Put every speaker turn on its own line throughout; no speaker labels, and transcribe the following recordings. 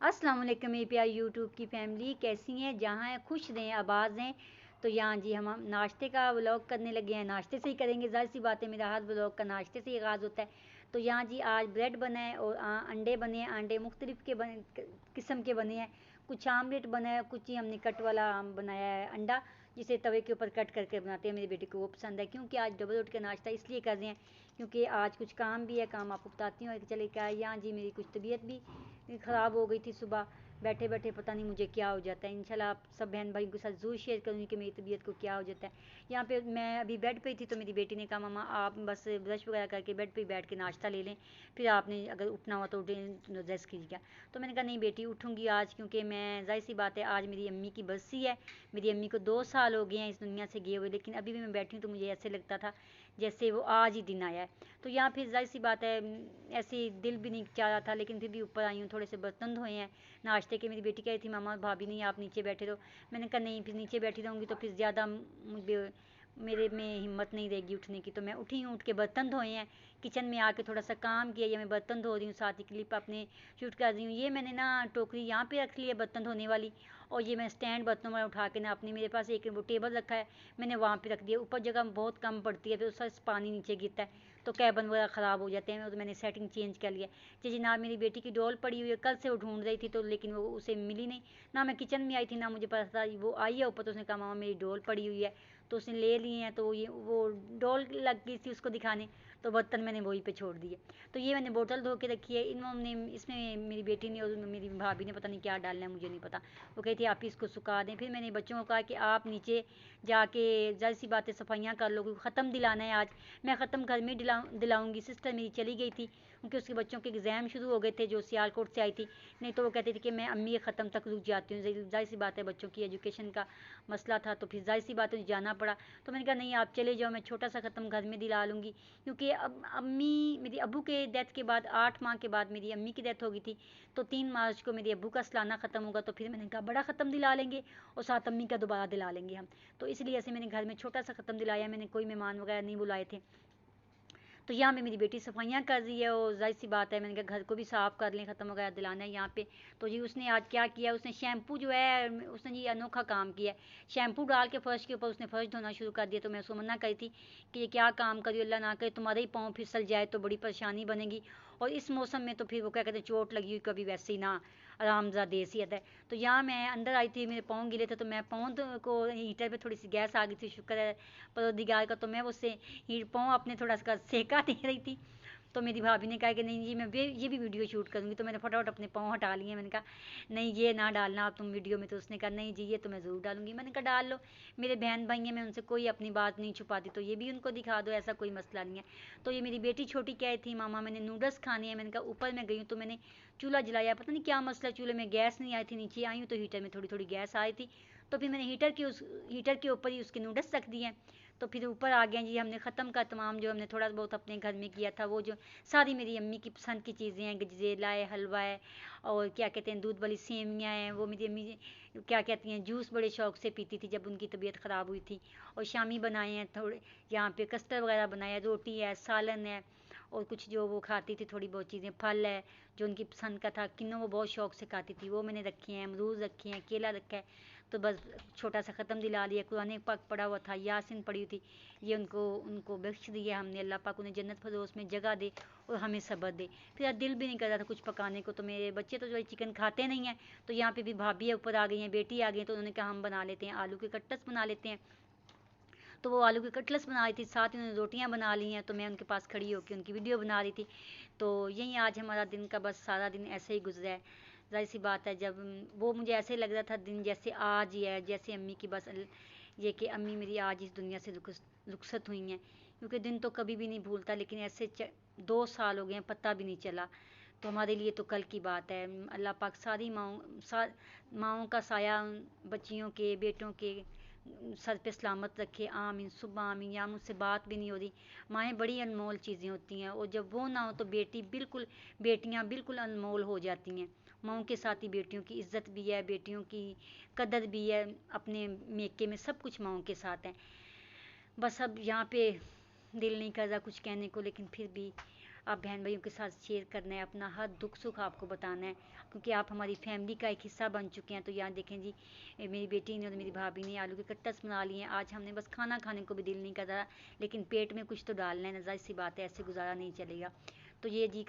अस्सलाम वालेकुम मेरी प्यारी यूट्यूब की फैमिली, कैसी हैं? जहाँ हैं खुश रहें, आबाद रहें। तो यहाँ जी हम नाश्ते का व्लॉग करने लगे हैं। नाश्ते से ही करेंगे, ज़ाहिर सी बात है, मेरा हर व्लॉग का नाश्ते से ही आगाज़ होता है। तो यहाँ जी आज ब्रेड बना है और अंडे बने हैं। अंडे मुख्तलिफ़ के किस्म के बने हैं। कुछ आमलेट बना है, कुछ ही हमने कट वाला बनाया है अंडा, जिसे तवे के ऊपर कट करके बनाते हैं। मेरी बेटी को वो पसंद है, क्योंकि आज डबल रोटी का नाश्ता इसलिए कर रहे हैं क्योंकि आज कुछ काम भी है। काम आपको बताती हूँ, चले क्या। यहाँ जी मेरी कुछ तबीयत भी ख़राब हो गई थी। सुबह बैठे बैठे पता नहीं मुझे क्या हो जाता है। इंशाल्लाह आप सब बहन भाई के साथ ज़रूर शेयर करूँगी कि मेरी तबीयत को क्या हो जाता है। यहाँ पे मैं अभी बेड पे ही थी, तो मेरी बेटी ने कहा मम्मा आप बस ब्रश वगैरह करके बेड पे ही बैठ के नाश्ता ले लें, फिर आपने अगर उठना हुआ तो उठें, रेस्ट कीजिएगा। तो मैंने कहा नहीं बेटी उठूँगी आज, क्योंकि मैं ज़ाहिर सी बात है आज मेरी अम्मी की बरसी है। मेरी अम्मी को 2 साल हो गए हैं इस दुनिया से गए हुए, लेकिन अभी भी मैं बैठी हूँ तो मुझे ऐसे लगता था जैसे वो आज ही दिन आया है। तो यहाँ फिर ज़ाहिर सी बात है ऐसे दिल भी नहीं चाह रहा था, लेकिन फिर भी ऊपर आई हूँ। थोड़े से बर्तन धोए हैं नाश्ते के। मेरी बेटी कह रही थी मामा भाभी नहीं आप नीचे बैठे रहो। मैंने कहा नहीं, फिर नीचे बैठी रहूँगी तो फिर ज़्यादा मुझे मेरे में हिम्मत नहीं रहेगी उठने की। तो मैं उठी हूँ, उठ के बर्तन धोए हैं, किचन में आके थोड़ा सा काम किया। या मैं बर्तन धो रही हूँ, साथ ही क्लिप अपने शूट कर रही हूँ। ये मैंने ना टोकरी यहाँ पे रख ली है बर्तन धोने वाली, और ये मैं स्टैंड बर्तनों वाला उठा के ना अपनी, मेरे पास एक वो टेबल रखा है, मैंने वहाँ पे रख दिया। ऊपर जगह बहुत कम पड़ती है, फिर उसका पानी नीचे गिरता है तो कैबन वगैरह ख़राब हो जाते हैं। तो मैंने सेटिंग चेंज कर लिया। जी जनाब मेरी बेटी की डॉल पड़ी हुई है, कल से वो ढूंढ रही थी, तो लेकिन वो उसे मिली नहीं। ना मैं किचन में आई थी, ना मुझे पता था वो आई है ऊपर। तो उसने कहा मामा मेरी डॉल पड़ी हुई है, तो उसने ले ली है। तो ये वो डॉल लग गई थी उसको दिखाने, तो बर्तन मैंने वहीं पे छोड़ दिए। तो ये मैंने बोतल धो के रखी है। इन्होंने इसमें मेरी बेटी ने और मेरी भाभी ने पता नहीं क्या डालना है, मुझे नहीं पता। वो कहती है आप इसको सुखा दें। फिर मैंने बच्चों को कहा कि आप नीचे जाके ज़ाहिर सी बातें सफाइयाँ कर लो, क्योंकि ख़त्म दिलाना है आज। मैं ख़त्म घर में दिलाऊंगी। सिस्टर मेरी चली गई थी क्योंकि उसके बच्चों के एग्ज़ाम शुरू हो गए थे, जो सियालकोट से आई थी। नहीं तो वो कहती थी कि मैं अम्मी के ख़त्म तक रुक जाती हूँ। ज़ाहिर सी बात है बच्चों की एजुकेशन का मसला था, तो फिर ज़ाहिर सी बात है जाना पड़ा। तो मैंने कहा नहीं आप चले जाओ, मैं छोटा सा ख़त्म घर में दिला लूँगी। क्योंकि अब अम्मी मेरी अबू के डेथ के बाद 8 माह के बाद मेरी अम्मी की डेथ हो गई थी। तो 3 मार्च को मेरे अबू का सालाना ख़त्म होगा, तो फिर मैंने कहा बड़ा ख़त्म दिला लेंगे और साथ अम्मी का दोबारा दिला लेंगे हम। तो इसलिए ऐसे मैंने घर में छोटा सा ख़त्म दिलाया। मैंने कोई मेहमान वगैरह नहीं बुलाए थे। तो यहाँ पे मेरी बेटी सफाइयाँ कर रही है, और ज़ाहिर सी बात है मैंने कहा घर को भी साफ़ कर लें, ख़त्म वगैरह दिलाना है यहाँ पे। तो जी उसने आज क्या किया, उसने शैम्पू जो है, उसने जी अनोखा काम किया है। शैम्पू डाल के फ़र्श के ऊपर उसने फ़र्श धोना शुरू कर दिया। तो मैं उसको मना करी थी कि ये क्या काम करी, अल्लाह ना करे तुम्हारे ही पाँव फिसल जाए तो बड़ी परेशानी बनेगी। और इस मौसम में तो फिर वो क्या कहते हैं चोट लगी हुई कभी वैसे ही ना आरामज़ा देसी है। तो यहाँ मैं अंदर आई थी, मेरे पाँव गिले थे, तो मैं पाँव को हीटर पे थोड़ी सी गैस आ गई थी, शुक्र है परवरदिगार का। तो मैं उससे पाँव अपने थोड़ा सा सेका दे रही थी। तो मेरी भाभी ने कहा कि नहीं जी मैं ये भी वीडियो शूट करूँगी। तो मैंने फटाफट अपने पाँव हटा लिए। मैंने कहा नहीं ये ना डालना आप तुम वीडियो में। तो उसने कहा नहीं जी ये तो मैं ज़रूर डालूंगी। मैंने कहा डाल लो, मेरे बहन भाई हैं, मैं उनसे कोई अपनी बात नहीं छुपाती, तो ये भी उनको दिखा दो, ऐसा कोई मसला नहीं है। तो ये मेरी बेटी छोटी कह रही थी मामा मैंने नूडल्स खाने हैं। मैंने कहा ऊपर मैं गई हूँ तो मैंने चूल्हा जलाया, पता नहीं क्या मसला, चूल्हे में गैस नहीं आई थी। नीचे आई हूँ तो हीटर में थोड़ी थोड़ी गैस आई थी। तो फिर मैंने हीटर के ऊपर ही उसके नूडल्स रख दिए। तो फिर ऊपर आ गए जी, हमने ख़त्म का तमाम जो हमने थोड़ा बहुत अपने घर में किया था, वो जो सारी मेरी अम्मी की पसंद की चीज़ें हैं, गजरेला है, हलवा है, और क्या कहते हैं दूध वाली सेवियाँ हैं। वो मेरी अम्मी क्या कहती हैं जूस बड़े शौक़ से पीती थी जब उनकी तबीयत ख़राब हुई थी। और शामी बनाए हैं थोड़े, यहाँ पे कस्टर्ड वगैरह बनाया, रोटी है, सालन है, और कुछ जो वो खाती थी थोड़ी बहुत चीज़ें, फल है जो उनकी पसंद का था, किन्नू वो बहुत शौक़ से खाती थी, वो मैंने रखे हैं, अमरूद रखे हैं, केला रखा है। तो बस छोटा सा ख़त्म दिला लिया। कुरान पाक पड़ा हुआ था, यासिन पड़ी हुई थी, ये उनको उनको बख्श दिया हमने। अल्लाह पाक उन्हें जन्नत फरदौस में जगह दे और हमें सब्र दे। फिर दिल भी नहीं कर रहा था कुछ पकाने को। तो मेरे बच्चे तो जो चिकन खाते नहीं हैं, तो यहाँ पे भी भाभी ऊपर आ गई हैं, बेटी आ गई हैं, तो उन्होंने कहा हम बना लेते हैं, आलू के कट्टस बना लेते हैं। तो वो आलू की कटलेट्स बना रही थी, साथ ही उन्होंने रोटियां बना ली हैं। तो मैं उनके पास खड़ी होकर उनकी वीडियो बना रही थी। तो यही आज हमारा दिन का बस सारा दिन ऐसे ही गुजरा है। ज़ाहिर सी बात है जब वो मुझे ऐसे लग रहा था दिन जैसे आज ही है, जैसे अम्मी की बस ये कि अम्मी मेरी आज इस दुनिया से रुखसत हुई हैं। क्योंकि दिन तो कभी भी नहीं भूलता, लेकिन ऐसे 2 साल हो गए हैं पता भी नहीं चला। तो हमारे लिए तो कल की बात है। अल्लाह पाक सारी माओं का साया बच्चियों के, बेटों के सर पे सलामत रखे, आमीन सुबह आमीन। या मुझसे बात भी नहीं हो रही। माएँ बड़ी अनमोल चीज़ें होती हैं, और जब वो ना हो तो बेटियाँ बिल्कुल अनमोल हो जाती हैं। माओं के साथ ही बेटियों की इज़्ज़त भी है, बेटियों की कदर भी है, अपने मेके में सब कुछ माओं के साथ है। बस अब यहाँ पे दिल नहीं कर रहा कुछ कहने को, लेकिन फिर भी आप बहन भाइयों के साथ शेयर करना है, अपना हर दुख सुख आपको बताना है, क्योंकि आप हमारी फैमिली का एक हिस्सा बन चुके हैं। तो यहाँ देखें जी, मेरी बेटी ने और मेरी भाभी ने आलू के कट्टस बना लिए हैं। आज हमने बस खाना खाने को भी दिल नहीं कर रहा, लेकिन पेट में कुछ तो डालना है ना, ज़ाहिर सी बात है, ऐसे गुजारा नहीं चलेगा। तो ये जी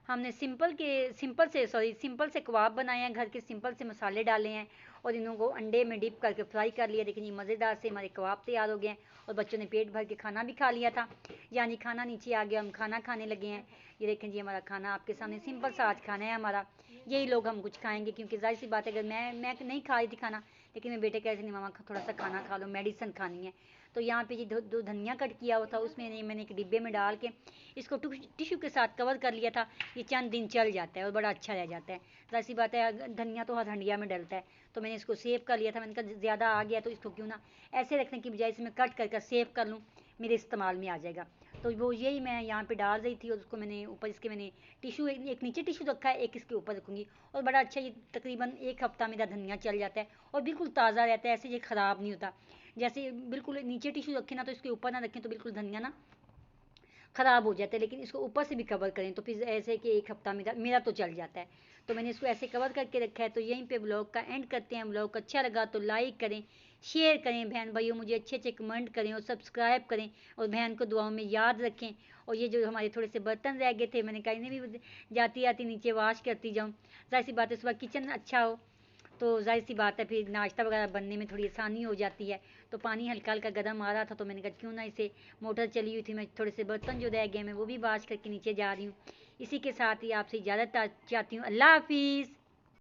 हमने सिंपल से कबाब बनाए हैं, घर के सिंपल से मसाले डाले हैं और इन्हों को अंडे में डिप करके फ्राई कर लिया। देखिए मज़ेदार से हमारे कबाब तैयार हो गए हैं और बच्चों ने पेट भर के खाना भी खा लिया था। यानी खाना नीचे आ गया, हम खाना खाने लगे हैं। ये देखें जी, हमारा खाना आपके सामने सिंपल सा आज खाना है हमारा। यही लोग हम कुछ खाएंगे, क्योंकि जाहिर सी बात है, अगर मैं नहीं खा रही थी खाना, लेकिन मेरे बेटे कह रहे थे नहीं मामा थोड़ा सा खाना खा लो, मेडिसिन खानी है। तो यहाँ पे जी दो धनिया कट किया हुआ था, उसमें मैंने एक डिब्बे में डाल के इसको टिश्यू के साथ कवर कर लिया था। ये चंद दिन चल जाता है और बड़ा अच्छा रह जाता है। जाहिर सी बात है, धनिया तो हर हंडिया में डलता है, तो मैंने इसको सेव कर लिया था। मैंने कहा ज़्यादा आ गया तो इसको क्यों ना ऐसे रखने की बजाय इसमें कट कर सेव कर लूँ, मेरे इस्तेमाल में आ जाएगा। तो वो यही मैं यहाँ पे डाल रही थी और उसको मैंने ऊपर इसके मैंने टिश्यू एक नीचे टिश्यू रखा है, एक इसके ऊपर रखूँगी। और बड़ा अच्छा, ये तकरीबन 1 हफ्ता मेरा धनिया चल जाता है और बिल्कुल ताज़ा रहता है, ऐसे ये ख़राब नहीं होता। जैसे बिल्कुल नीचे टिश्यू रखें ना, तो इसके ऊपर ना रखें तो बिल्कुल धनिया ना ख़राब हो जाता है, लेकिन इसको ऊपर से भी कवर करें तो फिर ऐसे कि 1 हफ्ता मेरा तो चल जाता है। तो मैंने इसको ऐसे कवर करके रखा है। तो यहीं पे ब्लॉग का एंड करते हैं। ब्लॉग अच्छा लगा तो लाइक करें, शेयर करें, बहन भाइयों मुझे अच्छे अच्छे कमेंट करें और सब्सक्राइब करें और बहन को दुआओं में याद रखें। और ये जो हमारे थोड़े से बर्तन रह गए थे, मैंने कहा इन्हें भी जाती आती नीचे वॉश करती जाऊँ। ज़ाहिर सी बात है, सुबह किचन अच्छा हो तो ज़ाहिर सी बात है फिर नाश्ता वगैरह बनने में थोड़ी आसानी हो जाती है। तो पानी हल्का हल्का गर्म आ रहा था, तो मैंने कहा क्यों ना इसे, मोटर चली हुई थी, मैं थोड़े से बर्तन जो रह गए मैं वो भी वॉश करके नीचे जा रही हूँ। इसी के साथ ही आपसे इजाज़त चाहती हूँ। अल्लाह हाफिज़।